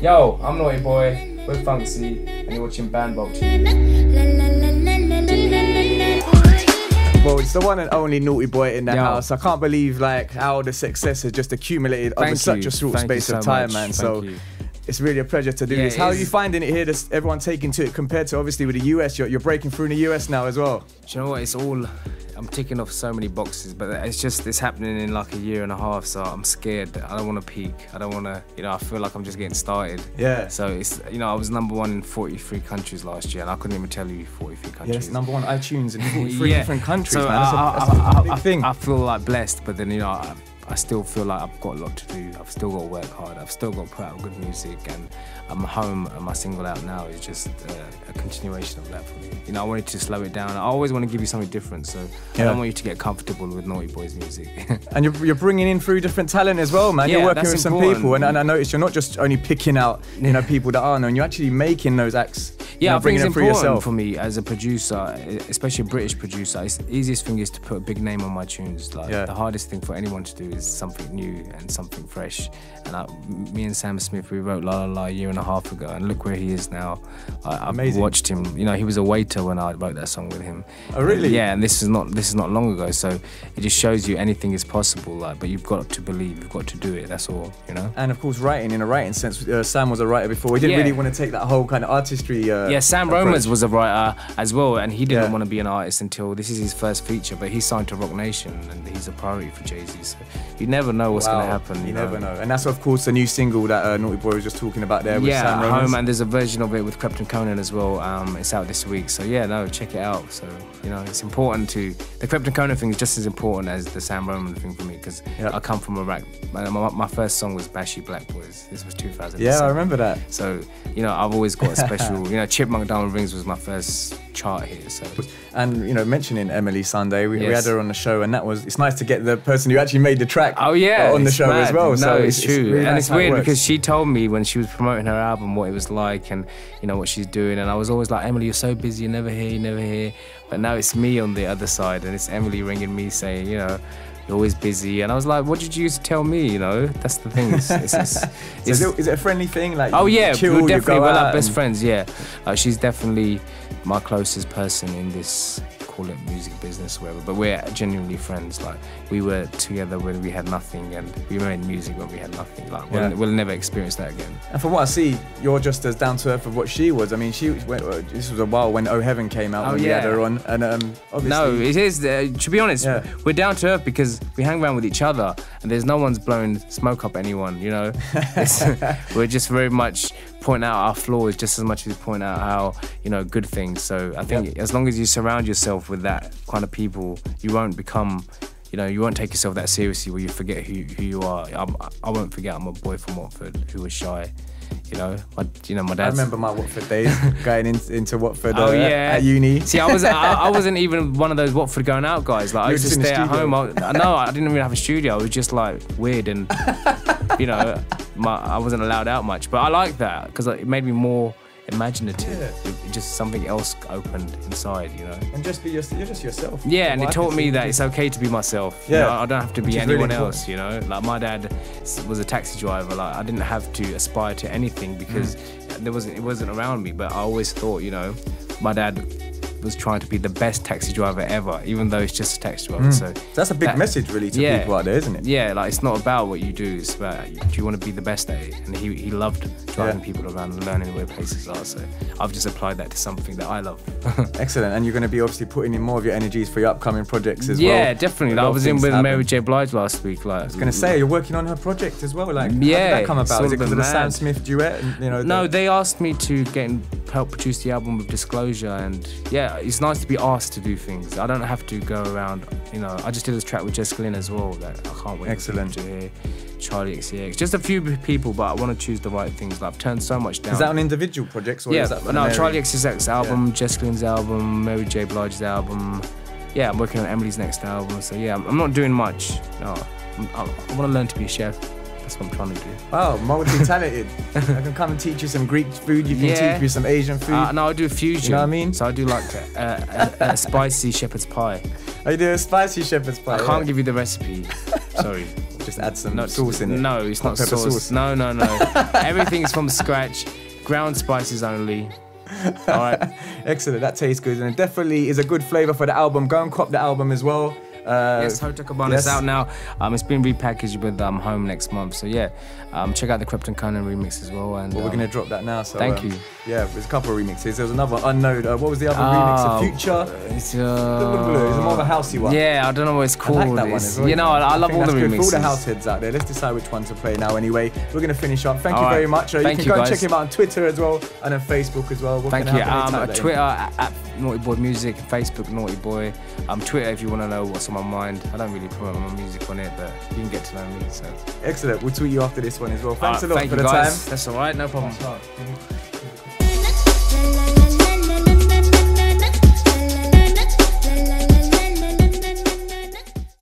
Yo, I'm Naughty Boy with Funksy, and you're watching Band Bob TV. Well, it's the one and only Naughty Boy in the house. I can't believe like how the success has just accumulated over such a short space of time, man. So it's really a pleasure to do this. How are you finding it here? Everyone taking to it compared to obviously with the US. You're breaking through in the US now as well. Do you know what? It's all, I'm ticking off so many boxes, but it's happening in like a year and a half. So I'm scared. I don't want to peak. I don't want to, I feel like I'm just getting started. Yeah. So it's, I was #1 in 43 countries last year, and I couldn't even tell you 43 countries. Yeah, it's #1 iTunes in 43 different countries, so man. That's a big thing. I feel like blessed, but then, I still feel like I've got a lot to do. I've still got to work hard. I've still got to put out good music, and I'm home, and my single out now is just a continuation of that for me. I wanted to slow it down. I always want to give you something different, so I don't want you to get comfortable with Naughty Boy's music. And you're bringing in through different talent as well, man. You're working with some people, and I noticed you're not just only picking out people that are known. You're actually making those acts. Yeah, I think it's important for me as a producer, especially a British producer. The easiest thing is to put a big name on my tunes. Like the hardest thing for anyone to do is something new and something fresh. And me and Sam Smith, we wrote La La La a year and a half ago, and look where he is now. I've watched him. He was a waiter when I wrote that song with him. Oh, really? Yeah, and this is not long ago. So it just shows you anything is possible. But you've got to believe, you've got to do it. That's all. And of course, writing in a writing sense. Sam was a writer before. He didn't really want to take that whole kind of artistry. Yeah, Sam Romans was a writer as well, and he didn't want to be an artist until this is his first feature. But he's signed to Rock Nation, and he's a priority for Jay-Z. So you never know what's going to happen. You never know. And that's of course the new single that Naughty Boy was just talking about there with Sam Romans. Home, and there's a version of it with Krypton Conan as well. It's out this week. So check it out. So it's important to the Krypton Conan thing is just as important as the Sam Roman thing for me, because I come from Iraq. My first song was Bashy Black Boys. This was 2007. Yeah, I remember that. So I've always got a special. Chipmunk Diamond Rings was my first chart hit. So and mentioning Emily Sunday, we had her on the show, and it's nice to get the person who actually made the track on the show as well. No, it's true, really, and it's weird because she told me when she was promoting her album what it was like, and what she's doing, and I was always like, Emily, you're so busy, you're never here. But now it's me on the other side, and it's Emily ringing me saying, you're always busy, and I was like, what did you used to tell me? That's the thing. Is it a friendly thing? Like, we're definitely like best friends. Yeah, she's definitely my closest person in this, call it music business or whatever, but we're genuinely friends. Like, we were together when we had nothing, and we made music when we had nothing. Like, we'll never experience that again. And from what I see, you're just as down to earth of what she was. I mean, this was a while when Oh Heaven came out, when we had her on, and obviously. No, it is. To be honest, we're down to earth because we hang around with each other, and there's no one's blowing smoke up anyone. We're just very much point out our flaws just as much as we point out how good things. So I think as long as you surround yourself with that kind of people, you won't become you won't take yourself that seriously where you forget who you are. I won't forget I'm a boy from Watford who was shy. My dad. I remember my Watford days going into Watford at uni. See, I wasn't even one of those Watford going out guys. Like, I used to stay at home. I didn't even have a studio. I was just like weird, and I wasn't allowed out much. But I like that because it made me more imaginative. Just something else opened inside, And just you're just yourself. Yeah, and it taught me that it's okay to be myself. I don't have to be anyone else. Like, my dad was a taxi driver. Like, I didn't have to aspire to anything because it wasn't around me. But I always thought, my dad was trying to be the best taxi driver ever, even though it's just a taxi driver. So that's a big message really to people out there, isn't it? Yeah, like, it's not about what you do, it's about, do you want to be the best at it? And he loved driving people around and learning where places are. So I've just applied that to something that I love. Excellent. And you're going to be obviously putting in more of your energies for your upcoming projects as well. Yeah, definitely. Like, I was in with Mary J. Blige last week. Like, I was going to say, you're working on her project as well. Like, how did that come about? Is it because of the Sam Smith duet? And, no, they asked me to help produce the album with Disclosure, and it's nice to be asked to do things. I don't have to go around, I just did this track with Jessica Lynn as well that I can't wait to hear. Charlie XCX, just a few people, but I want to choose the right things. Like, I've turned so much down. Is that on individual projects? Or is that Charlie XCX album, Jessica Lynn's album, Mary J. Blige's album. Yeah, I'm working on Emily's next album. So I'm not doing much. No, I want to learn to be a chef. That's what I'm trying to do. Wow, multi-talented. I can come and teach you some Greek food, you can teach me some Asian food. No, I do a fusion. You know what I mean? So I do like a spicy shepherd's pie. I do a spicy shepherd's pie. I can't give you the recipe. Sorry. Just add some sauce in it. No, it's not sauce. No. Everything's from scratch. Ground spices only. All right. Excellent. That tastes good, and it definitely is a good flavor for the album. Go and cop the album as well. Yes, Hotel Cabana is out now. It's been repackaged with Home next month. So yeah, check out the Krypton Conan remix as well. And we're gonna drop that now. So thank you. Yeah, there's a couple of remixes. There was another unknown. What was the other remix? The Future. It's more of a housey one. Yeah, I don't know what it's called. I like that one as well. You know, I love all the remixes. For all the house heads out there, let's decide which one to play now. Anyway, we're gonna finish up. Thank you very much. You can go and check him out on Twitter as well, and on Facebook as well. Thank you. Twitter at Naughty Boy Music, Facebook Naughty Boy. Twitter if you want to know what's on my mind. I don't really promote my music on it, but you can get to know me. So excellent. We'll tweet you after this one as well. Thanks a lot for the time. That's all right. No problem.